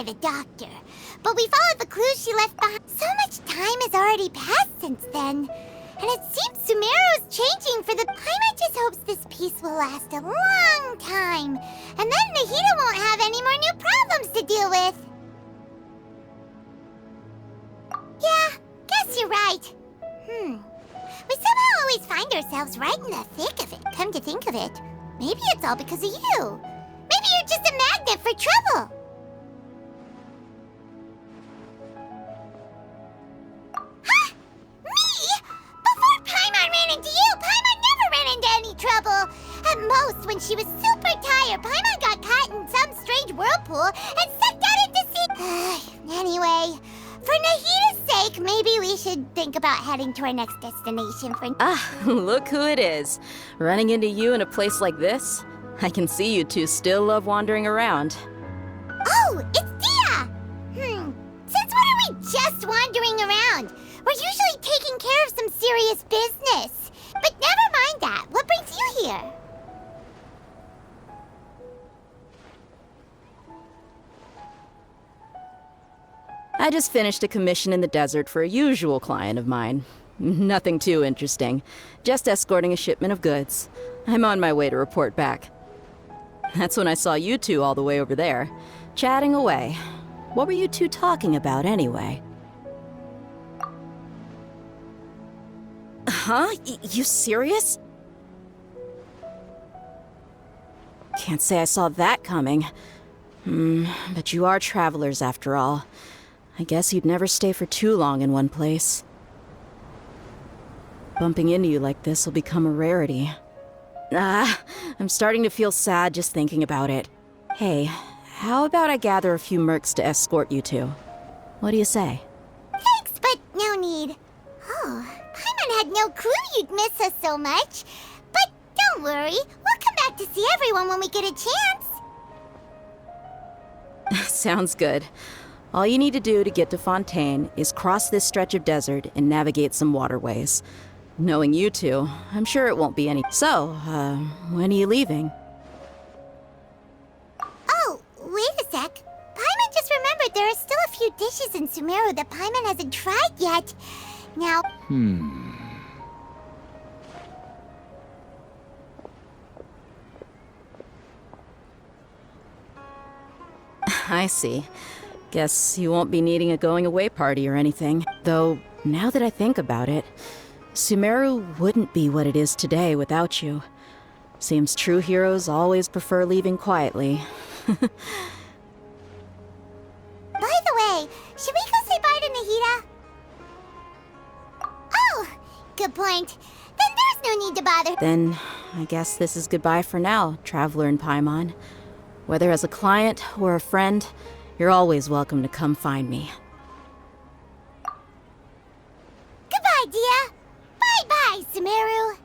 by the doctor. But we followed the clues she left behind. So much time has already passed since then. And it seems Sumeru's changing for the... Paimon just hopes this peace will last a long time. And then Nahida won't have any more new problems to deal with. Yeah, guess you're right. We somehow always find ourselves right in the thick of it. Come to think of it, maybe it's all because of you. Maybe you're just a magnet for trouble. Huh? Me? Before Paimon ran into you, Paimon never ran into any trouble. At most, when she was super tired, Paimon got caught in some strange whirlpool and sucked out into sea. Anyway, for Nahida's sake, maybe we should think about heading to our next destination for... Look who it is. Running into you in a place like this? I can see you two still love wandering around. Oh, it's Dia! Since when are we just wandering around? We're usually taking care of some serious business. But never mind that. What brings you here? I just finished a commission in the desert for a usual client of mine. Nothing too interesting. Just escorting a shipment of goods. I'm on my way to report back. That's when I saw you two all the way over there, chatting away. What were you two talking about anyway? Huh? You serious? Can't say I saw that coming. But you are travelers after all. I guess you'd never stay for too long in one place. Bumping into you like this will become a rarity. I'm starting to feel sad just thinking about it. Hey, how about I gather a few mercs to escort you two? What do you say? Thanks, but no need. Oh, Paimon had no clue you'd miss us so much. But don't worry, we'll come back to see everyone when we get a chance. Sounds good. All you need to do to get to Fontaine is cross this stretch of desert and navigate some waterways. Knowing you two, I'm sure it won't be any... So, when are you leaving? Oh, wait a sec. Paimon just remembered there are still a few dishes in Sumeru that Paimon hasn't tried yet. Now... I see. Guess you won't be needing a going-away party or anything. Though, now that I think about it, Sumeru wouldn't be what it is today without you. Seems true heroes always prefer leaving quietly. By the way, should we go say bye to Nahida? Oh, good point. Then there's no need to bother. Then, I guess this is goodbye for now, Traveler in Paimon. Whether as a client or a friend, you're always welcome to come find me. Goodbye, Dia. Bye-bye, Sumeru.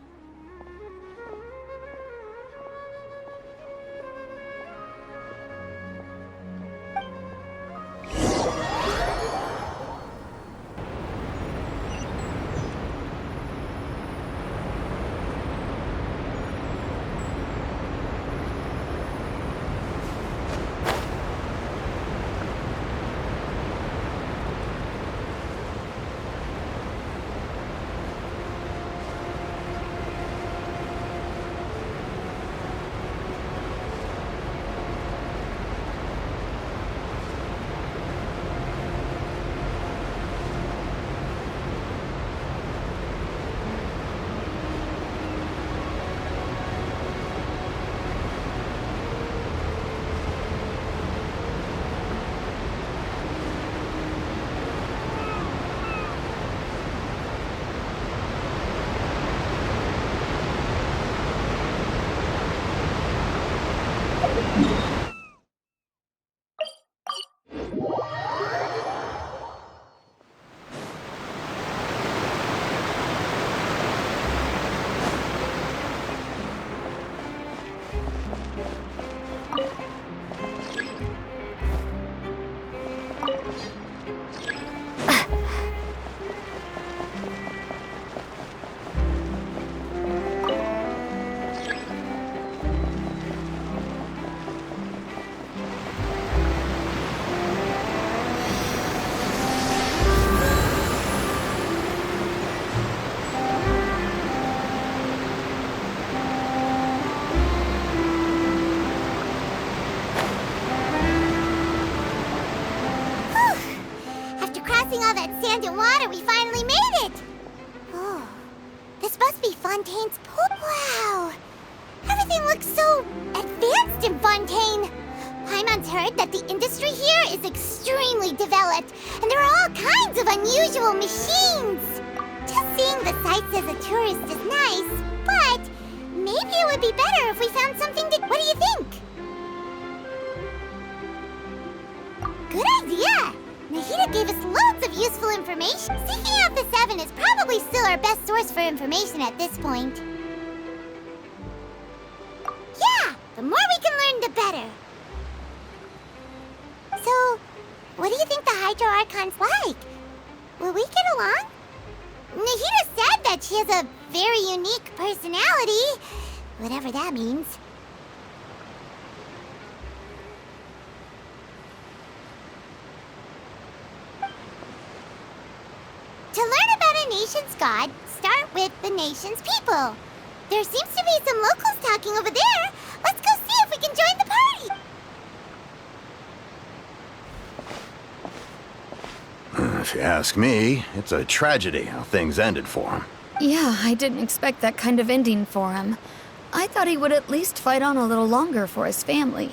crossing all that sand and water, we finally made it! Oh, this must be Fontaine's pool. Wow! Everything looks so advanced in Fontaine! Paimon's heard that the industry here is extremely developed, and there are all kinds of unusual machines! Just seeing the sights as a tourist is nice, but maybe it would be better if we found something to... What do you think? Good idea! Nahida gave us loads of useful information. Seeking out the Seven is probably still our best source for information at this point. Yeah! The more we can learn, the better. So, what do you think the Hydro Archon's like? Will we get along? Nahida said that she has a very unique personality, whatever that means. To learn about a nation's god, start with the nation's people. There seems to be some locals talking over there. Let's go see if we can join the party. If you ask me, it's a tragedy how things ended for him. Yeah, I didn't expect that kind of ending for him. I thought he would at least fight on a little longer for his family.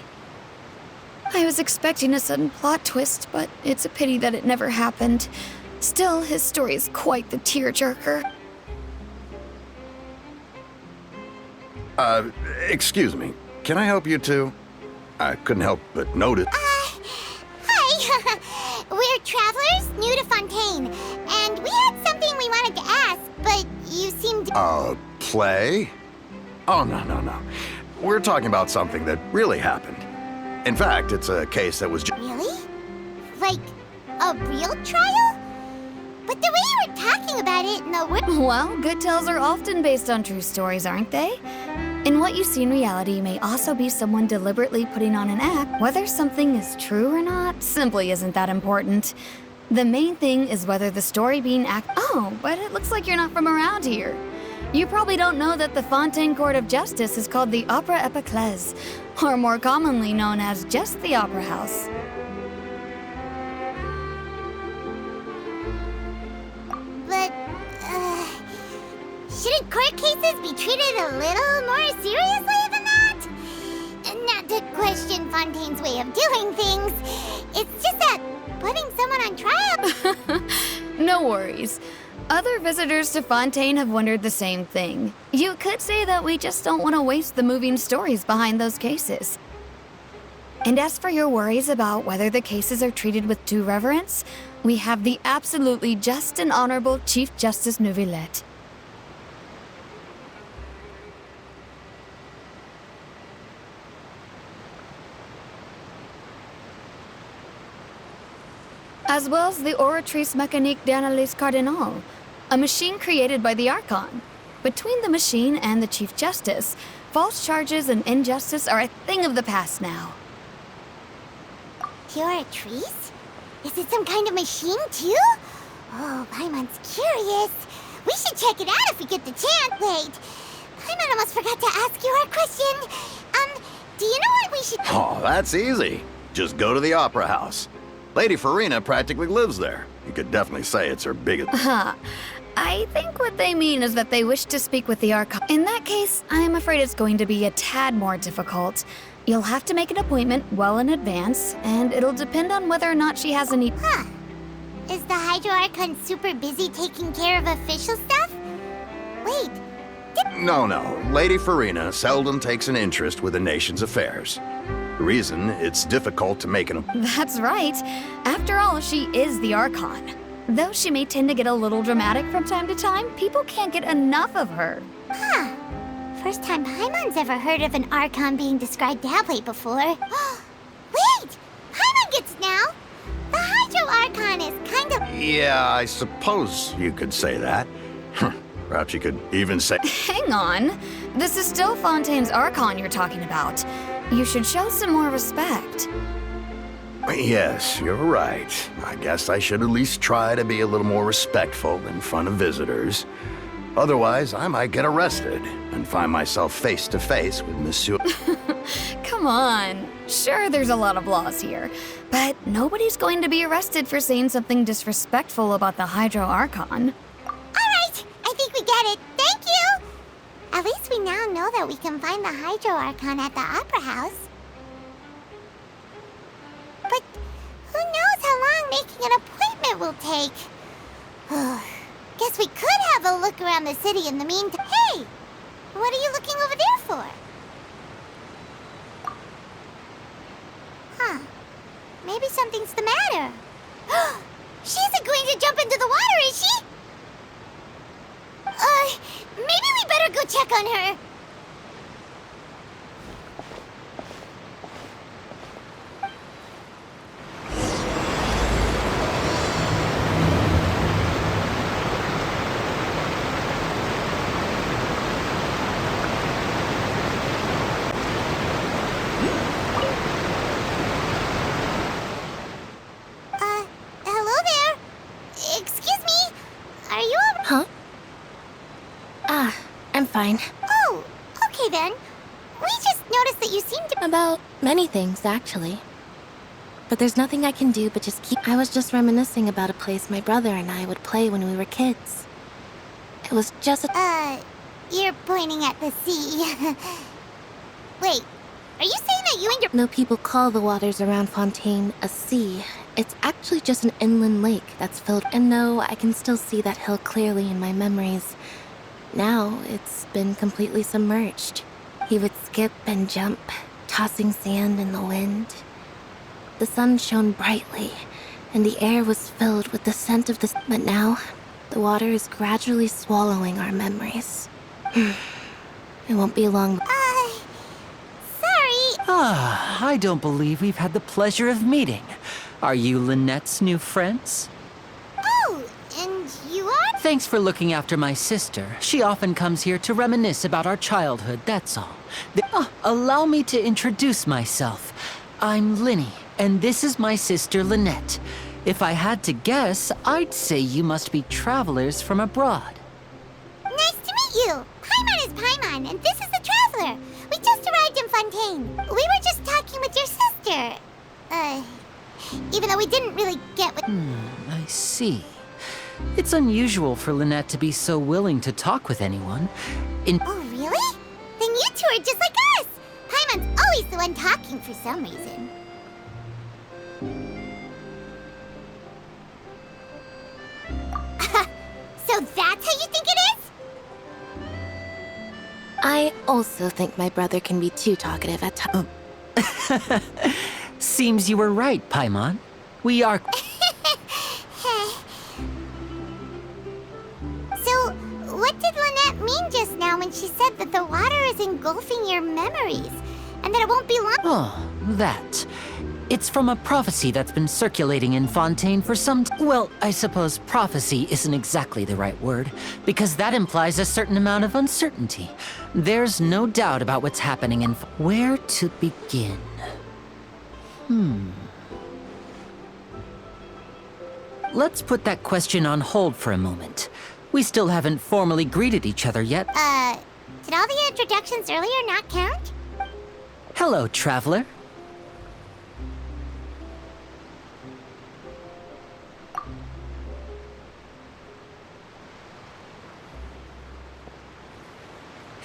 I was expecting a sudden plot twist, but it's a pity that it never happened. Still, his story is quite the tearjerker. Excuse me. Can I help you too? I couldn't help but notice. Hi. We're travelers new to Fontaine, and we had something we wanted to ask, but you seemed... Play? Oh, no. We're talking about something that really happened. In fact, it's a case that was Really? Like, a real trial? But the way you were talking about it in the... Well, good tales are often based on true stories, aren't they? And what you see in reality may also be someone deliberately putting on an act. Whether something is true or not simply isn't that important. The main thing is whether the story being Oh, but it looks like you're not from around here. You probably don't know that the Fontaine Court of Justice is called the Opera Epiclese, or more commonly known as just the Opera House. But, shouldn't court cases be treated a little more seriously than that? Not to question Fontaine's way of doing things. It's just that putting someone on trial... No worries. Other visitors to Fontaine have wondered the same thing. You could say that we just don't want to waste the moving stories behind those cases. And as for your worries about whether the cases are treated with due reverence, we have the absolutely just and honorable Chief Justice Neuvillette. As well as the Oratrice Mécanique d'Analyse Cardinal, a machine created by the Archon. Between the machine and the Chief Justice, false charges and injustice are a thing of the past now. Oratrice? Is it some kind of machine, too? Oh, Paimon's curious. We should check it out if we get the chance. Wait, Paimon almost forgot to ask you our question. Do you know what we should... Oh, that's easy. Just go to the Opera House. Lady Farina practically lives there. You could definitely say it's her biggest... I think what they mean is that they wish to speak with the Archon. In that case, I'm afraid it's going to be a tad more difficult. You'll have to make an appointment well in advance, and it'll depend on whether or not she has any... Huh. Is the Hydro Archon super busy taking care of official stuff? Wait, No. Lady Farina seldom takes an interest with the nation's affairs. The reason it's difficult to make an... That's right. After all, she is the Archon. Though she may tend to get a little dramatic from time to time, people can't get enough of her. Huh. First time Paimon's ever heard of an Archon being described that way before. Wait! Paimon gets it now! The Hydro Archon is kind of... Yeah, I suppose you could say that. Perhaps you could even say... Hang on. This is still Fontaine's Archon you're talking about. You should show some more respect. Yes, you're right. I guess I should at least try to be a little more respectful in front of visitors. Otherwise, I might get arrested and find myself face to face with Monsieur... Come on. Sure, there's a lot of laws here, But nobody's going to be arrested for saying something disrespectful about the Hydro Archon. Alright, I think we get it. Thank you! At least we now know that we can find the Hydro Archon at the Opera House. But who knows how long making an appointment will take? Guess we could have a look around the city in the meantime. Hey! What are you looking over there for? Huh. Maybe something's the matter. She isn't going to jump into the water, is she? Maybe we better go check on her. Hello there. Excuse me. Are you all... Huh? I'm fine. Oh, okay then. We just noticed that you seem to... About many things, actually. But there's nothing I can do but just keep... I was just reminiscing about a place my brother and I would play when we were kids. It was just a... You're pointing at the sea. Wait, are you saying that you and your... No, people call the waters around Fontaine a sea. It's actually just an inland lake that's filled... And no, I can still see that hill clearly in my memories. Now, it's been completely submerged. He would skip and jump, tossing sand in the wind. The sun shone brightly, and the air was filled with the scent of the... But now, the water is gradually swallowing our memories. It won't be long... Sorry. I don't believe we've had the pleasure of meeting. Are you Lynette's new friends? Oh, and you are? Thanks for looking after my sister. She often comes here to reminisce about our childhood, that's all. Allow me to introduce myself. I'm Linny, and this is my sister Lynette. If I had to guess, I'd say you must be travelers from abroad. Nice to meet you. Paimon is Paimon, and this is the Traveler. We just arrived in Fontaine. We were just talking with your sister. Even though we didn't really get what... I see. It's unusual for Lynette to be so willing to talk with anyone. Oh, really? Then you two are just like us! Paimon's always the one talking for some reason. So that's how you think it is? I also think my brother can be too talkative at times. Seems you were right, Paimon. We are... So, what did Lynette mean just now when she said that the water is engulfing your memories? And that it won't be long? Oh, that. It's from a prophecy that's been circulating in Fontaine for some Well, I suppose prophecy isn't exactly the right word, because that implies a certain amount of uncertainty. There's no doubt about what's happening in... Where to begin? Let's put that question on hold for a moment. We still haven't formally greeted each other yet. Did all the introductions earlier not count? Hello, traveler.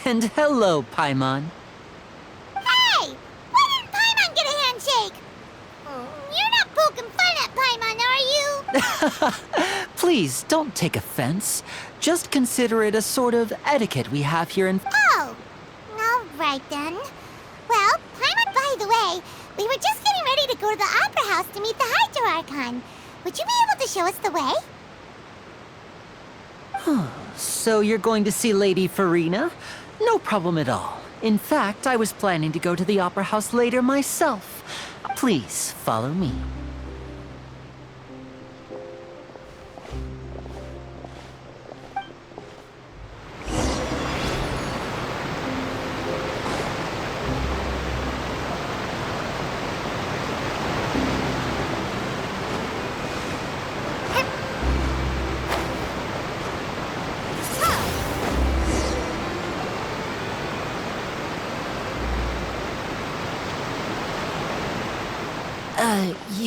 And hello, Paimon. Hey! Why didn't Paimon get a handshake? You're not poking fun at Paimon, are you? Please, don't take offense. Just consider it a sort of etiquette we have here in... Oh, all right then. Well, Paimon, by the way, we were just getting ready to go to the Opera House to meet the Hydro Archon. Would you be able to show us the way? So you're going to see Lady Farina? No problem at all. In fact, I was planning to go to the Opera House later myself. Please, follow me.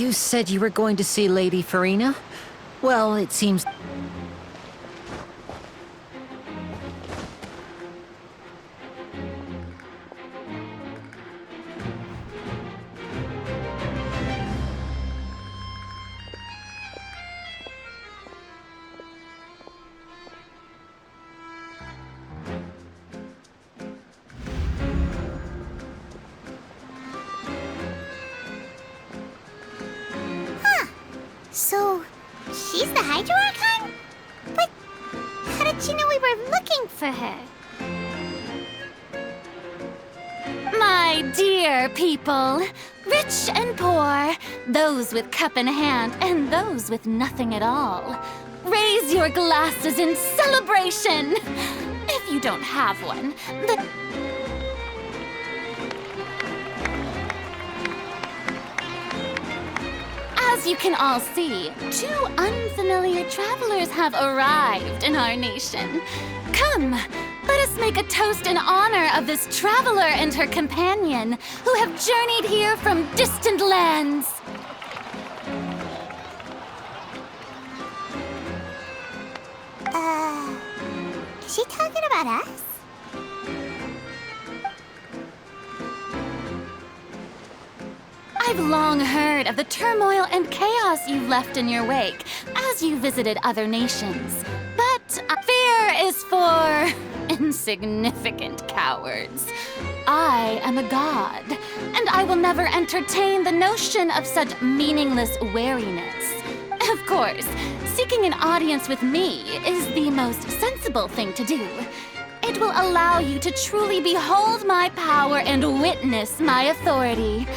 You said you were going to see Lady Farina? Well, it seems... So, she's the Hydro Archon? But how did she know we were looking for her? My dear people, rich and poor, those with cup in hand and those with nothing at all, raise your glasses in celebration! If you don't have one, then... As you can all see, 2 unfamiliar travelers have arrived in our nation. Come, let us make a toast in honor of this traveler and her companion who have journeyed here from distant lands. Is she talking about us? I've long heard of the turmoil and chaos you've left in your wake as you visited other nations. But fear is for insignificant cowards. I am a god, and I will never entertain the notion of such meaningless wariness. Of course, seeking an audience with me is the most sensible thing to do. It will allow you to truly behold my power and witness my authority.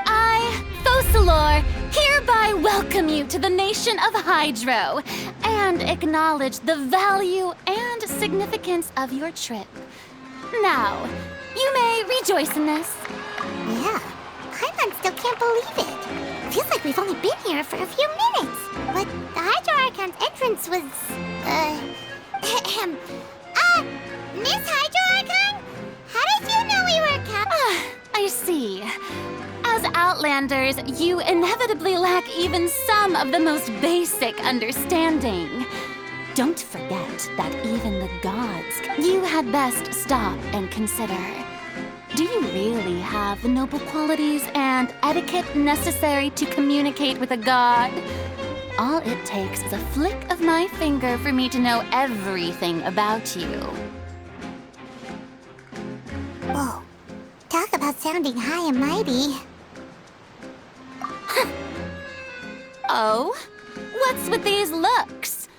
I, Focalor, hereby welcome you to the nation of Hydro and acknowledge the value and significance of your trip. Now, you may rejoice in this. Yeah, Paimon still can't believe it. Feels like we've only been here for a few minutes. But the Hydro Archon's entrance was, Miss Hydro Archon? How did you know we were coming? I see. As Outlanders, you inevitably lack even some of the most basic understanding. Don't forget that even the gods... You had best stop and consider. Do you really have the noble qualities and etiquette necessary to communicate with a god? All it takes is a flick of my finger for me to know everything about you. Whoa, talk about sounding high and mighty. Oh? What's with these looks?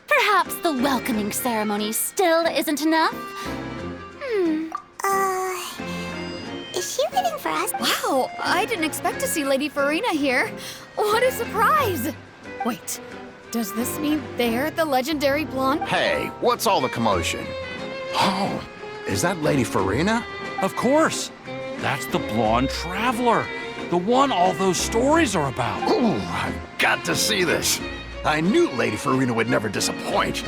Perhaps the welcoming ceremony still isn't enough? Is she waiting for us? Wow, I didn't expect to see Lady Farina here. What a surprise! Wait, does this mean they're the legendary blonde? Hey, what's all the commotion? Oh, is that Lady Farina? Of course. That's the blonde traveler. The one all those stories are about. Ooh, I've got to see this. I knew Lady Farina would never disappoint.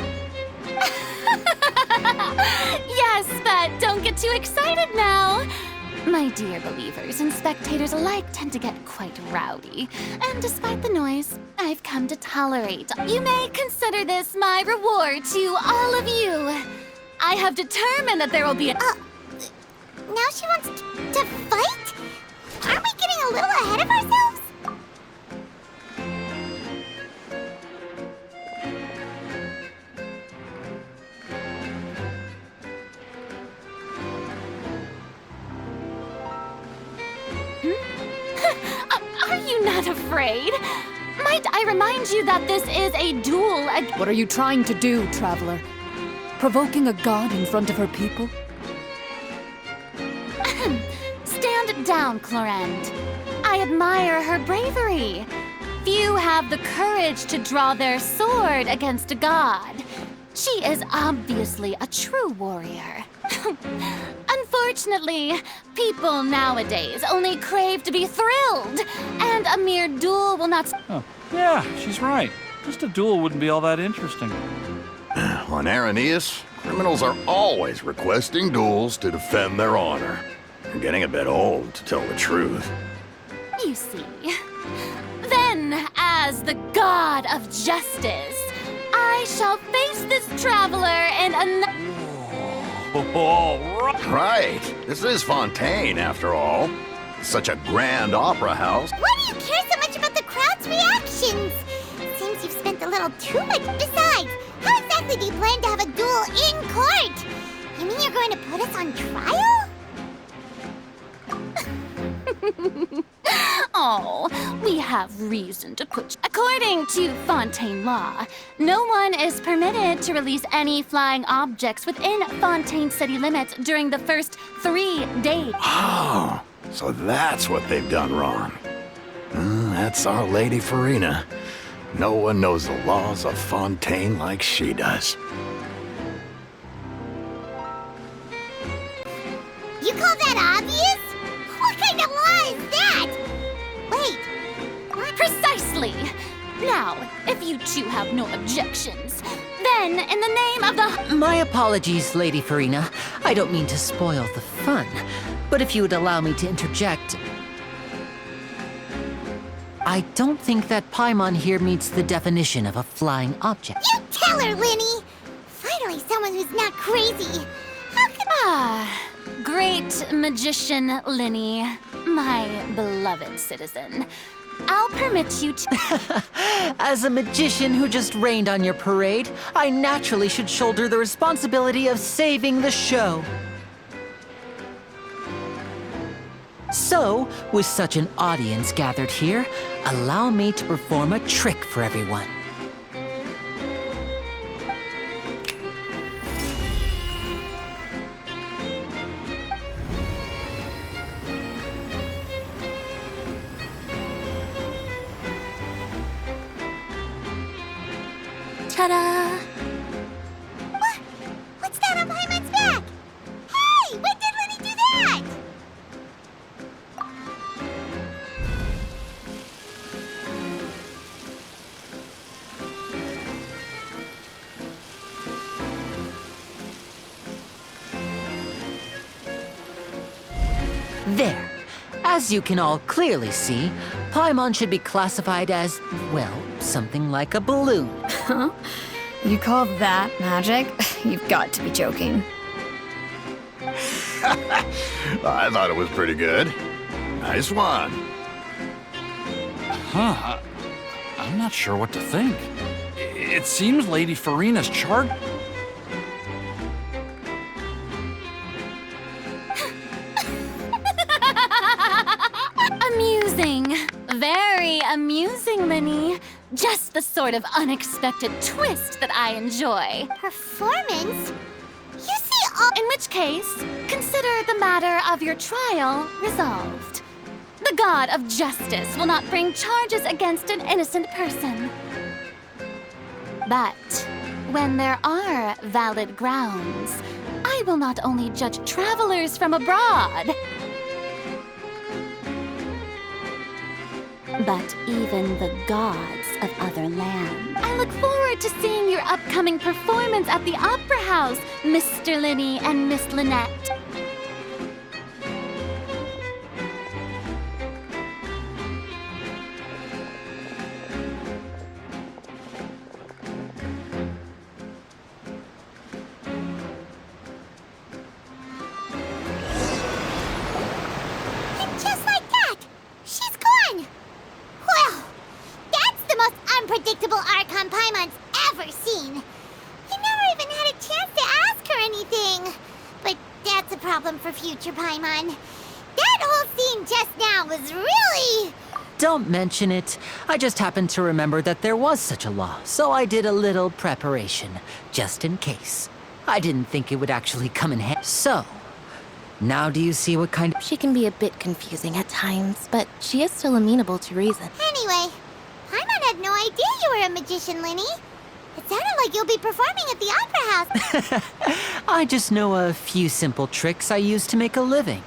Yes, but don't get too excited now. My dear believers and spectators alike tend to get quite rowdy. And despite the noise, I've come to tolerate. You may consider this my reward to all of you. I have determined that there will be a... Now she wants to fight? Aren't we getting a little ahead of ourselves? Are you not afraid? Might I remind you that this is a duel What are you trying to do, traveler? Provoking a god in front of her people? Stand down, Clorend. I admire her bravery. Few have the courage to draw their sword against a god. She is obviously a true warrior. Unfortunately, people nowadays only crave to be thrilled, and a mere duel will not... Oh, yeah, she's right. Just a duel wouldn't be all that interesting. On Araneus, criminals are always requesting duels to defend their honor. I'm getting a bit old, to tell the truth. You see. Then as the god of justice, I shall face this traveler in another. All right. Right. This is Fontaine, after all. Such a grand opera house. Why do you care so much about the crowd's reactions? Seems you've spent a little too much. Besides, how exactly do you plan to have a duel in court? You mean you're going to put us on trial? Oh, we have reason to put. According to Fontaine law, no one is permitted to release any flying objects within Fontaine city limits during the first 3 days. Oh, so that's what they've done wrong. That's our Lady Farina. No one knows the laws of Fontaine like she does. You call that obvious? What kind of law is that? Wait, what? Precisely. Now, if you two have no objections, then in the name of the... My apologies, Lady Farina. I don't mean to spoil the fun. But if you would allow me to interject... I don't think that Paimon here meets the definition of a flying object. You tell her, Linny! Finally, someone who's not crazy. How could... Great magician Linny, my beloved citizen. I'll permit you to... As a magician who just rained on your parade, I naturally should shoulder the responsibility of saving the show. So, with such an audience gathered here, allow me to perform a trick for everyone. Ta-da! What's that on Paimon's back? Hey, when did Linny do that? There. As you can all clearly see, Paimon should be classified as, well, something like a balloon. Huh? You call that magic? You've got to be joking. I thought it was pretty good. Nice one. Huh. I'm not sure what to think. It seems Lady Farina's chart... Amusing. Very amusing, Linny. Just the sort of unexpected twist that I enjoy. Performance? You see all... In which case, consider the matter of your trial resolved. The god of justice will not bring charges against an innocent person. But when there are valid grounds, I will not only judge travelers from abroad, but even the gods of other lands. I look forward to seeing your upcoming performance at the Opera House, Mr. Linny and Miss Lynette. And just like that, she's gone! Well, that's the most unpredictable Archon Paimon's ever seen. He never even had a chance to ask her anything. But that's a problem for future Paimon. That whole scene just now was really... Don't mention it. I just happened to remember that there was such a law, so I did a little preparation, just in case. I didn't think it would actually come in handy. So, now do you see what kind of... She can be a bit confusing at times, but she is still amenable to reason. Anyway, Paimon had no idea you were a magician, Linny. It sounded like you'll be performing at the Opera House. I just know a few simple tricks I use to make a living.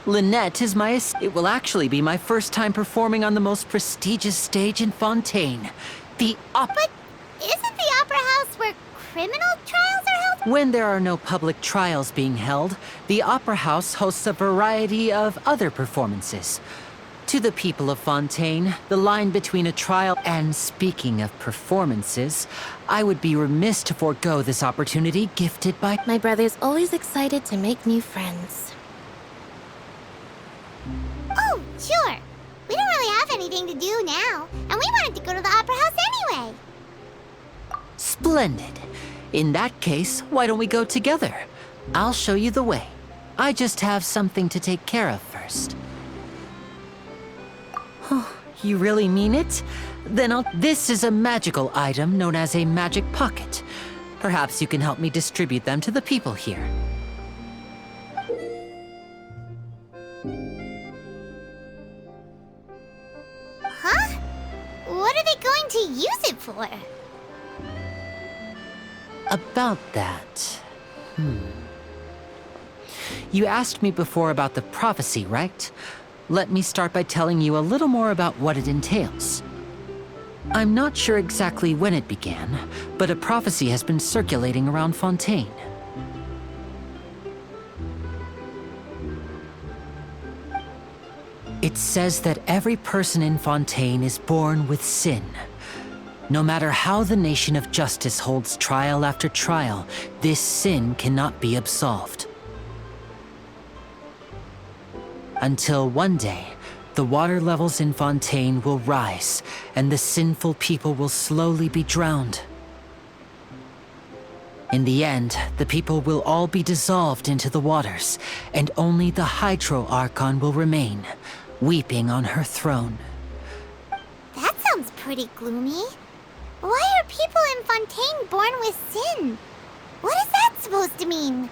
Lynette is my... It will actually be my first time performing on the most prestigious stage in Fontaine. The But isn't the Opera House where criminal trials are held? When there are no public trials being held, the Opera House hosts a variety of other performances. To the people of Fontaine, the line between a trial and speaking of performances, I would be remiss to forego this opportunity gifted by... My brother's always excited to make new friends. Oh, sure. We don't really have anything to do now, and we wanted to go to the Opera House anyway. Splendid. In that case, why don't we go together? I'll show you the way. I just have something to take care of first. You really mean it? Then This is a magical item known as a magic pocket. Perhaps you can help me distribute them to the people here. Huh? What are they going to use it for? About that... You asked me before about the prophecy, right? Let me start by telling you a little more about what it entails. I'm not sure exactly when it began, but a prophecy has been circulating around Fontaine. It says that every person in Fontaine is born with sin. No matter how the nation of justice holds trial after trial, this sin cannot be absolved. Until one day, the water levels in Fontaine will rise, and the sinful people will slowly be drowned. In the end, the people will all be dissolved into the waters, and only the Hydro Archon will remain, weeping on her throne. That sounds pretty gloomy. Why are people in Fontaine born with sin? What is that supposed to mean?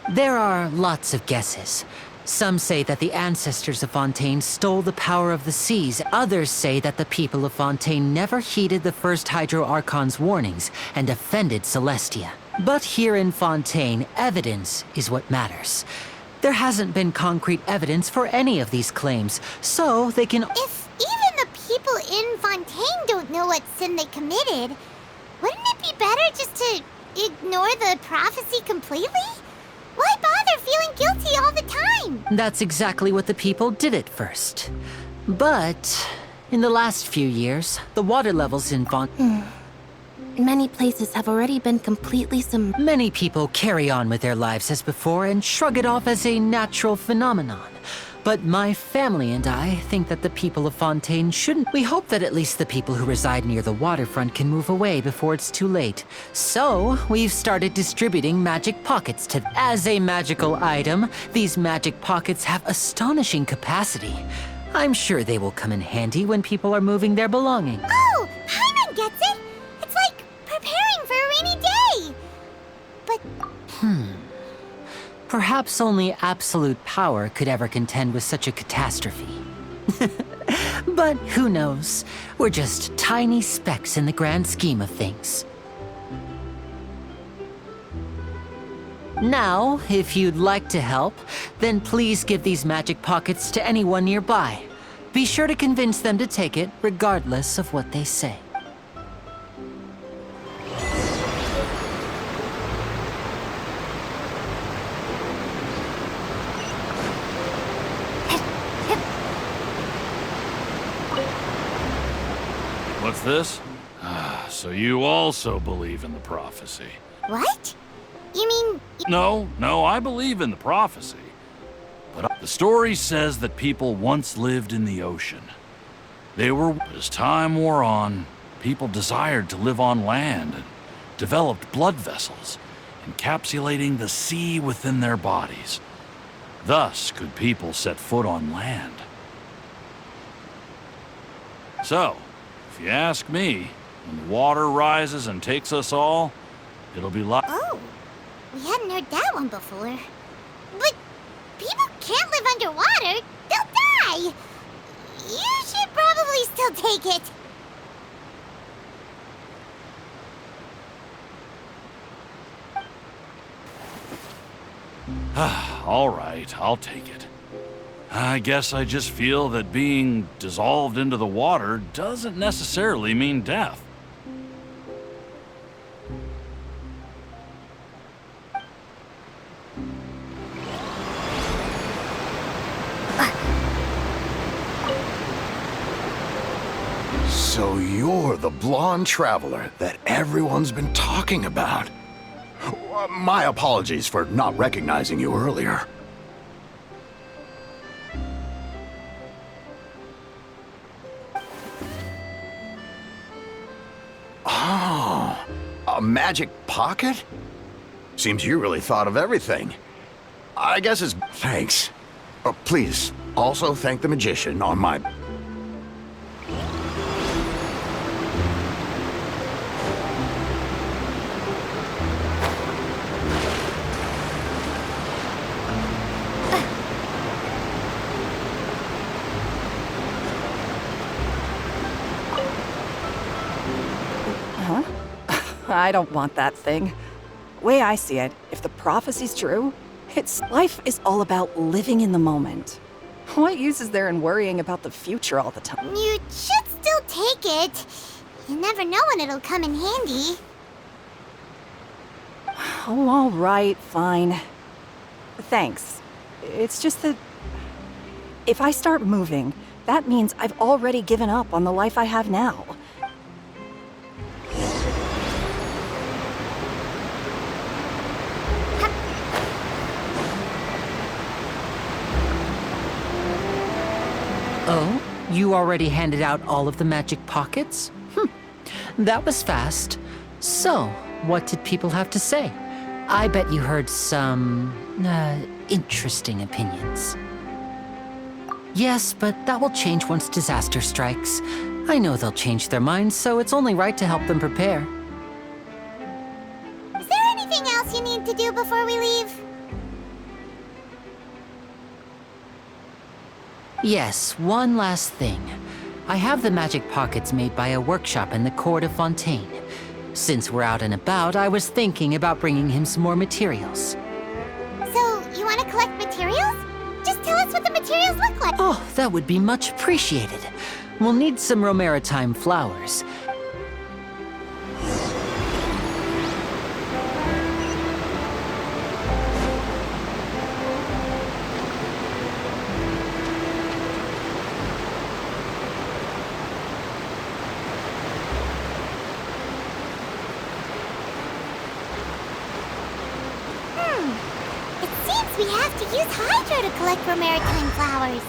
There are lots of guesses. Some say that the ancestors of Fontaine stole the power of the seas. Others say that the people of Fontaine never heeded the first Hydro Archon's warnings and offended Celestia. But here in Fontaine, evidence is what matters. There hasn't been concrete evidence for any of these claims, so they can... If even the people in Fontaine don't know what sin they committed, wouldn't it be better just to ignore the prophecy completely? Why bother feeling guilty all the time? That's exactly what the people did at first. But in the last few years, the water levels in Fontaine... Many places have already been completely submerged. Many people carry on with their lives as before and shrug it off as a natural phenomenon. But my family and I think that the people of Fontaine shouldn't. We hope that at least the people who reside near the waterfront can move away before it's too late. So, we've started distributing magic pockets to them. As a magical item, these magic pockets have astonishing capacity. I'm sure they will come in handy when people are moving their belongings. Oh, Paimon gets it! It's like preparing for a rainy day! But... Perhaps only absolute power could ever contend with such a catastrophe. But who knows? We're just tiny specks in the grand scheme of things. Now, if you'd like to help, then please give these magic pockets to anyone nearby. Be sure to convince them to take it, regardless of what they say. What's this? So you also believe in the prophecy. what? You mean... No, I believe in the prophecy. But the story says that people once lived in the ocean. But as time wore on, people desired to live on land and developed blood vessels, encapsulating the sea within their bodies. Thus could people set foot on land. So, if you ask me, when the water rises and takes us all, it'll be like... Oh, we hadn't heard that one before. But people can't live underwater. They'll die. You should probably still take it. All right, I'll take it. I guess I just feel that being dissolved into the water doesn't necessarily mean death. So you're the blonde traveler that everyone's been talking about. My apologies for not recognizing you earlier. Oh, a magic pocket? Seems you really thought of everything. I guess it's... Thanks. Please, also thank the magician on my... I don't want that thing. Way I see it, if the prophecy's true, life is all about living in the moment. What use is there in worrying about the future all the time? You should still take it. You never know when it'll come in handy. Oh, all right, fine. Thanks. It's just that if I start moving, that means I've already given up on the life I have now. Oh? You already handed out all of the magic pockets? That was fast. So, what did people have to say? I bet you heard some... interesting opinions. Yes, but that will change once disaster strikes. I know they'll change their minds, so it's only right to help them prepare. Is there anything else you need to do before we leave? Yes, one last thing. I have the magic pockets made by a workshop in the court of Fontaine. Since we're out and about, I was thinking about bringing him some more materials. So, you want to collect materials? Just tell us what the materials look like. Oh, that would be much appreciated. We'll need some Romaritime flowers. It seems we have to use Hydro to collect Romaritime flowers.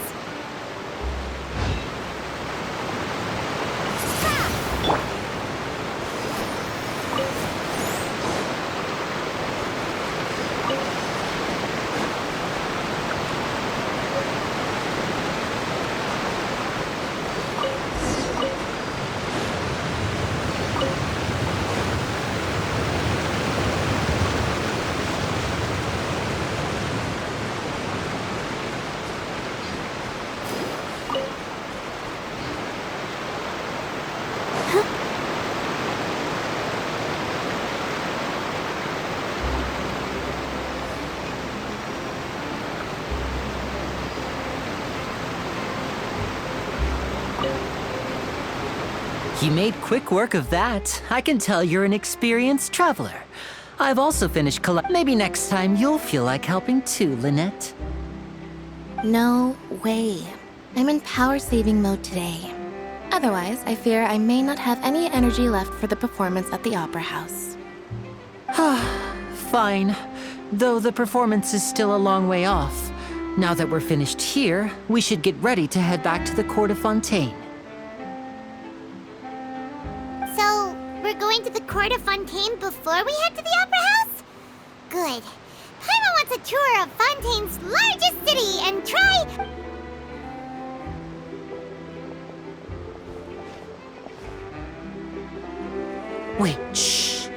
You made quick work of that. I can tell you're an experienced traveler. I've also finished Maybe next time you'll feel like helping too, Lynette. No way. I'm in power-saving mode today. Otherwise, I fear I may not have any energy left for the performance at the Opera House. Fine. Though the performance is still a long way off. Now that we're finished here, we should get ready to head back to the Court of Fontaine. So, we're going to the Court of Fontaine before we head to the Opera House? Good. Paimon wants a tour of Fontaine's largest city and try... Wait, shh.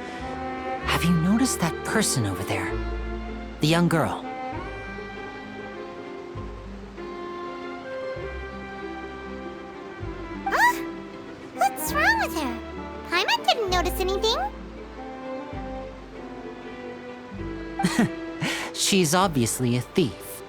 Have you noticed that person over there? The young girl. Huh? What's wrong with her? Paimon didn't notice anything. She's obviously a thief.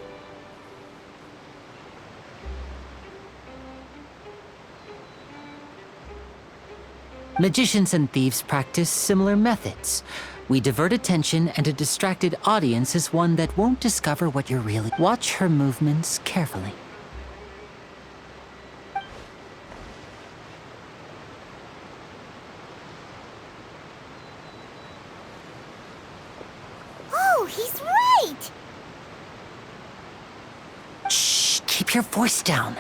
Magicians and thieves practice similar methods. We divert attention, and a distracted audience is one that won't discover what you're really... Watch her movements carefully. he's right! Shh, keep your voice down.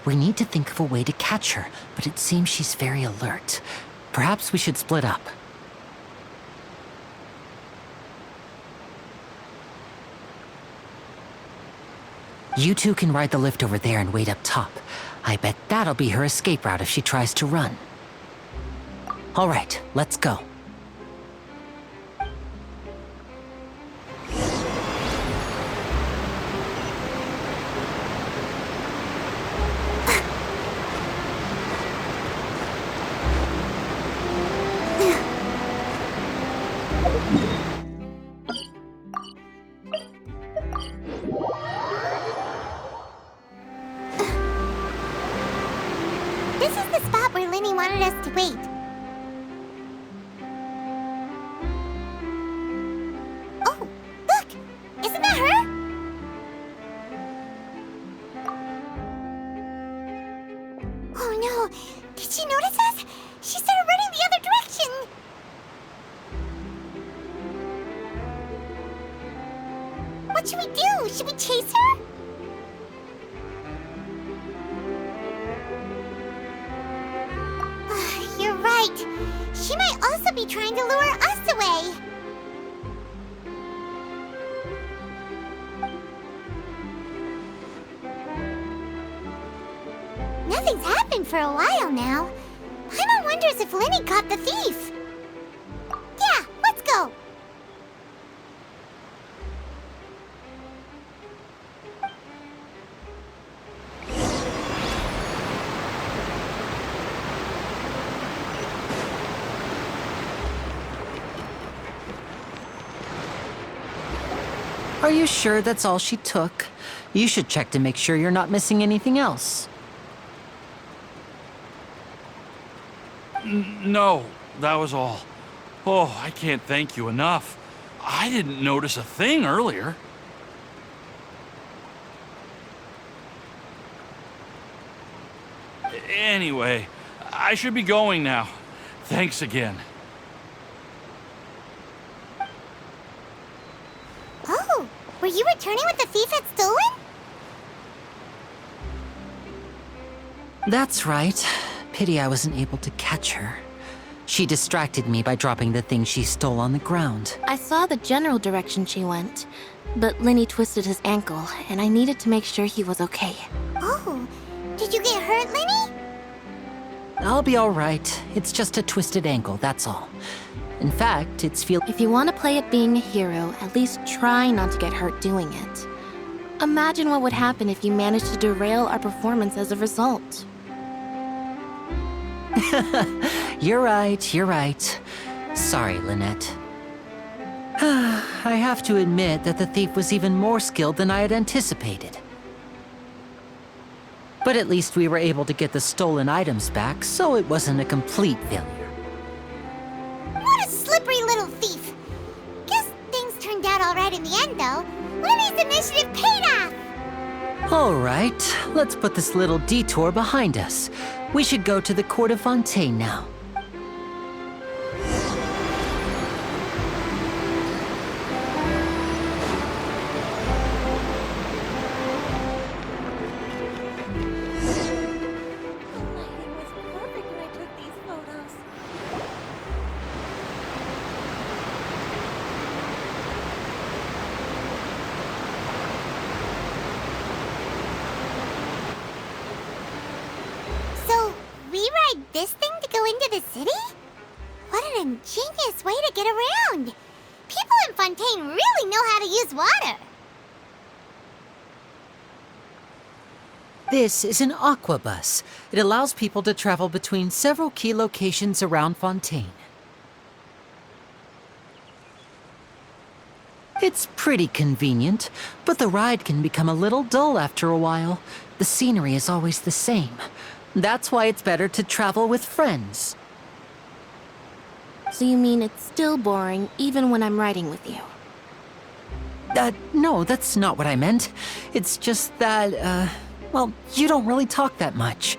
We need to think of a way to catch her, but it seems she's very alert. Perhaps we should split up. You two can ride the lift over there and wait up top. I bet that'll be her escape route if she tries to run. All right, let's go. This is the spot where Linny wanted us to wait. Oh, look! Isn't that her? Oh no! Did she notice us? She started running the other direction! What should we do? Should we chase her? You're right. She might also be trying to lure us away. Nothing's happened for a while now. Paimon wonders if Linny caught the thief. Yeah, let's go. Are you sure that's all she took? You should check to make sure you're not missing anything else. No, that was all. Oh, I can't thank you enough. I didn't notice a thing earlier. Anyway, I should be going now. Thanks again. Oh, were you returning what the thief had stolen? That's right. Pity I wasn't able to catch her. She distracted me by dropping the thing she stole on the ground. I saw the general direction she went, but Linny twisted his ankle, and I needed to make sure he was okay. Oh, did you get hurt, Linny? I'll be all right. It's just a twisted ankle, that's all. In fact, If you want to play at being a hero, at least try not to get hurt doing it. Imagine what would happen if you managed to derail our performance as a result. You're right. Sorry, Lynette. I have to admit that the thief was even more skilled than I had anticipated. But at least we were able to get the stolen items back, so it wasn't a complete failure. What a slippery little thief. Guess things turned out all right in the end, though. Linny's initiative paid off! All right, let's put this little detour behind us. We should go to the Court of Fontaine now. So, we ride this thing to go into the city? What an ingenious way to get around! People in Fontaine really know how to use water! This is an aquabus. It allows people to travel between several key locations around Fontaine. It's pretty convenient, but the ride can become a little dull after a while. The scenery is always the same. That's why it's better to travel with friends. So you mean it's still boring even when I'm riding with you? No, that's not what I meant. It's just that, well, you don't really talk that much.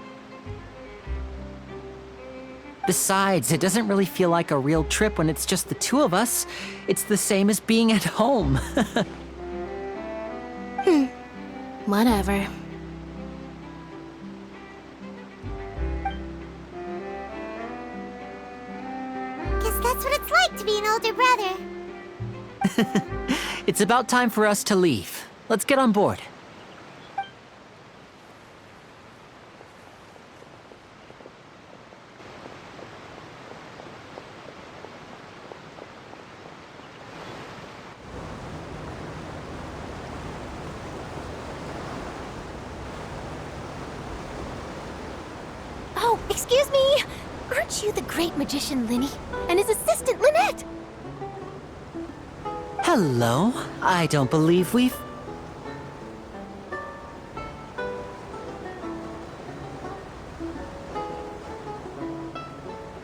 Besides, it doesn't really feel like a real trip when it's just the two of us. It's the same as being at home. Whatever. Guess that's what it's like to be an older brother. It's about time for us to leave. Let's get on board. Oh, excuse me! Aren't you the great magician Linny? And his assistant Lynette? Hello. I don't believe we've...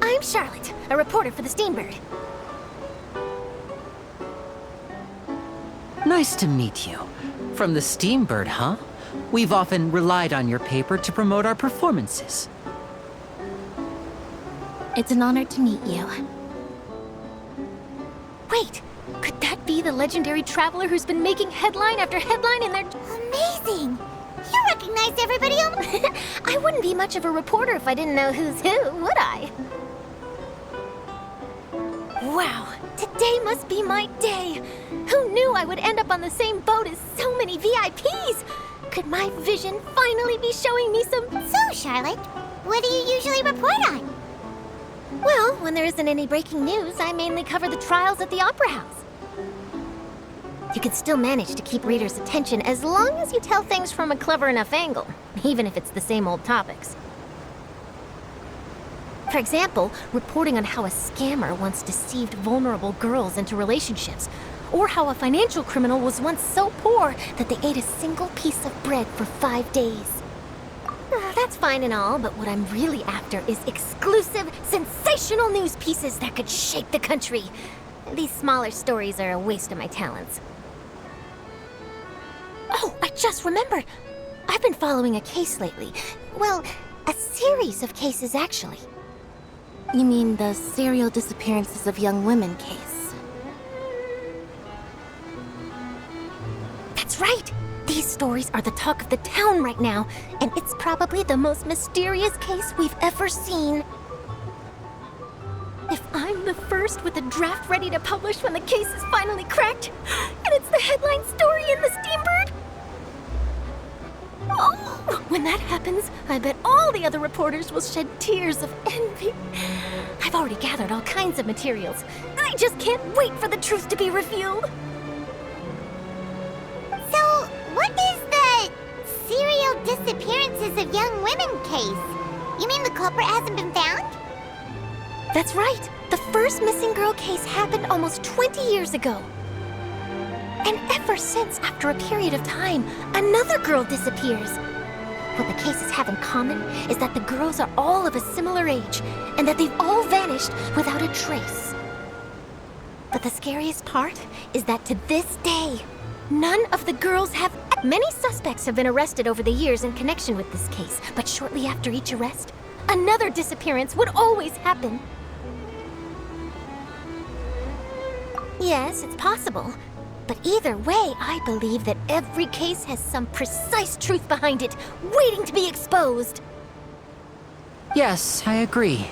I'm Charlotte, a reporter for the Steambird. Nice to meet you. From the Steambird, huh? We've often relied on your paper to promote our performances. It's an honor to meet you. Wait, could that be the legendary traveler who's been making headline after headline in their... Amazing! You recognize everybody on... I wouldn't be much of a reporter if I didn't know who's who, would I? Wow, today must be my day. Who knew I would end up on the same boat as so many VIPs? Could my vision finally be showing me some... So, Charlotte, what do you usually report on? Well, when there isn't any breaking news, I mainly cover the trials at the Opera House. You can still manage to keep readers' attention as long as you tell things from a clever enough angle, even if it's the same old topics. For example, reporting on how a scammer once deceived vulnerable girls into relationships, or how a financial criminal was once so poor that they ate a single piece of bread for 5 days. That's fine and all, but what I'm really after is exclusive, sensational news pieces that could shake the country. These smaller stories are a waste of my talents. Oh, I just remembered. I've been following a case lately. Well, a series of cases, actually. You mean the serial disappearances of young women case? That's right! These stories are the talk of the town right now, and it's probably the most mysterious case we've ever seen. If I'm the first with a draft ready to publish when the case is finally cracked, and it's the headline story in the Steambird... Oh, when that happens, I bet all the other reporters will shed tears of envy. I've already gathered all kinds of materials. I just can't wait for the truth to be revealed. So, what is the serial disappearances of young women case? You mean the culprit hasn't been found? That's right. The first missing girl case happened almost 20 years ago. And ever since, after a period of time, another girl disappears. What the cases have in common is that the girls are all of a similar age, and that they've all vanished without a trace. But the scariest part is that to this day, none of the girls have... Many suspects have been arrested over the years in connection with this case, but shortly after each arrest, another disappearance would always happen. Yes, it's possible. But either way, I believe that every case has some precise truth behind it, waiting to be exposed. Yes, I agree.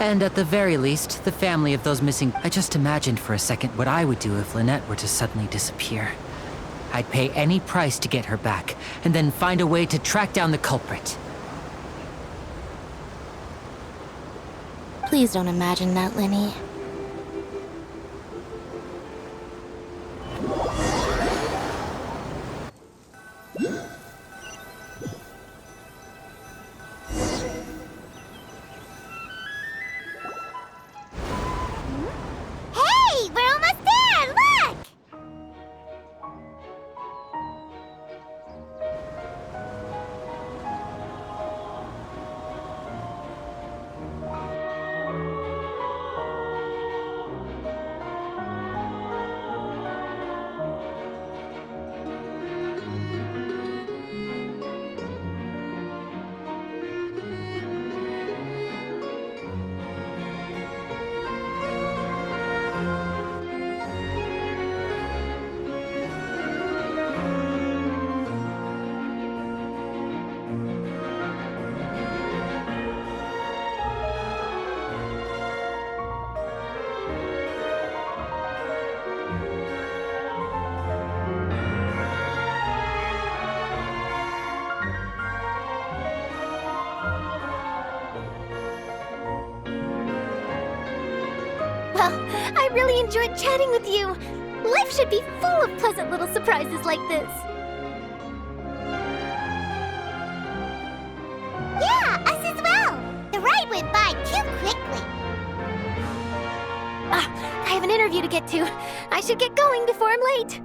And at the very least, the family of those missing... I just imagined for a second what I would do if Lynette were to suddenly disappear. I'd pay any price to get her back, and then find a way to track down the culprit. Please don't imagine that, Linny. Hey, we're almost there! Look! I really enjoyed chatting with you. Life should be full of pleasant little surprises like this. Yeah, us as well. The ride went by too quickly. I have an interview to get to. I should get going before I'm late.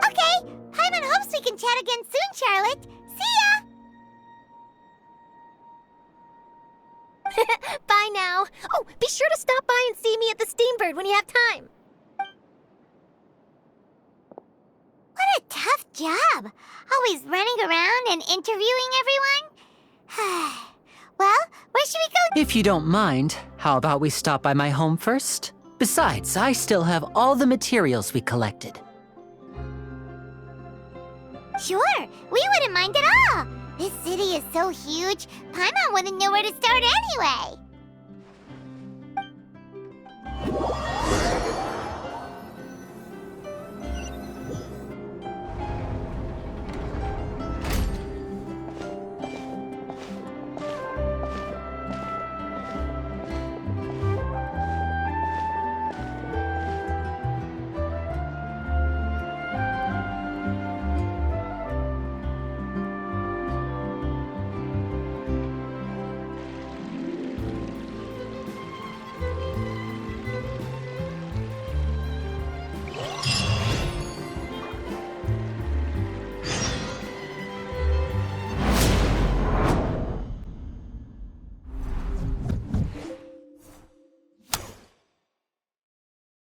Okay, Paimon hopes we can chat again soon, Charlotte. See ya! Bye now. Oh, be sure to stop by and see me at the Steambird when you have time. What a tough job. Always running around and interviewing everyone. Well, where should we go? If you don't mind, how about we stop by my home first? Besides, I still have all the materials we collected. Sure, we wouldn't mind at all. This city is so huge, Paimon wouldn't know where to start anyway.